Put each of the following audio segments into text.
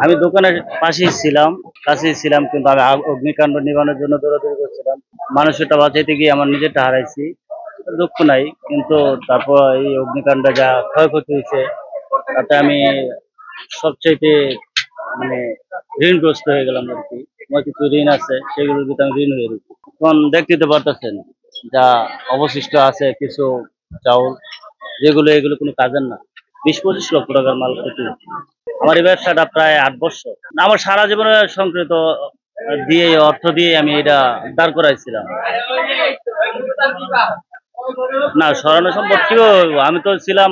আমি দোকানের কাছেই ছিলাম, কিন্তু আমি অগ্নিকাণ্ড নিবানোর জন্য দৌড়াদৌড়ি করছিলাম। মানুষেরটা বাঁচাইতে গিয়ে আমার নিজেরটা হারাইছি। দুঃখ নাই, কিন্তু তারপর এই অগ্নিকাণ্ডে যা ক্ষয়ক্ষতি হয়েছে তাতে আমি সবচাইতে মানে ঋণগ্রস্ত হয়ে গেলাম আর কি। আমার কিছু ঋণ আছে, সেগুলোর ভিতরে আমি ঋণ হয়ে গেছি। এখন দেখতে তো পারতেছেন যা অবশিষ্ট আছে কিছু চাউল, এগুলো কোনো কাজের না। 20-25 লক্ষ টাকার মাল ক্ষতি হয়েছে। আমার এই ব্যবসাটা প্রায় 8 বছর। আমার সারা জীবনের সংকৃত দিয়ে অর্থ দিয়ে আমি এটা দাঁড় করাইছিলাম। না, সরানো সম্ভব কিভাবে হইব? আমি তো ছিলাম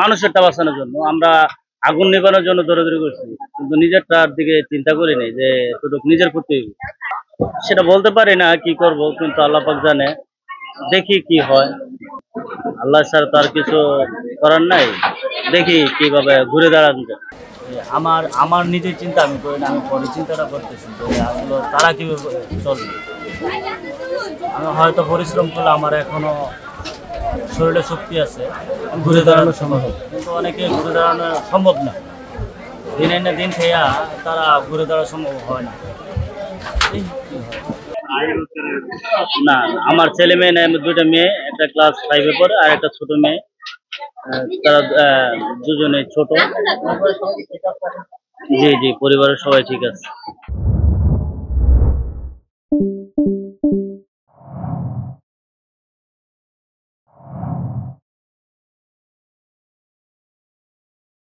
মানুষেরটা বাঁচানোর জন্য। আমরা আগুন নেভানোর জন্য দৌড়াদৌড়ি করছি, কিন্তু নিজেরটার দিকে চিন্তা করি নাই যে এতটুকু নিজের ক্ষতি হইব। সেটা বলতে পারি না কি করব, কিন্তু আল্লাহ পাক জানে। দেখি কি হয়। আল্লাহ ছাড়া তো আর কিছু করার নাই। দেখি কিভাবে ঘুরে দাঁড়ানো যায়। আমার আমার নিজের চিন্তা আমি করি না, আমি পরে চিন্তাটা করতেছি যে আসলে তারা কিভাবে চলবে। আমি হয়তো পরিশ্রম করলে আমার এখনো শরীরে শক্তি আছে, ঘুরে দাঁড়ানো সম্ভব, কিন্তু অনেকে ঘুরে দাঁড়ানো সম্ভব না। দিন এনে দিন খেয়া তারা ঘুরে দাঁড়ানো সম্ভব হয় না। এই কি হয়। না, আমার ছেলে মেয়ে নাই, আমি দুইটা মেয়ে, একটা ক্লাস 5-এ পড়ে আর একটা ছোট মেয়ে। তারা দুজনে ছোট। জি জি, পরিবারের সবাই ঠিক আছে।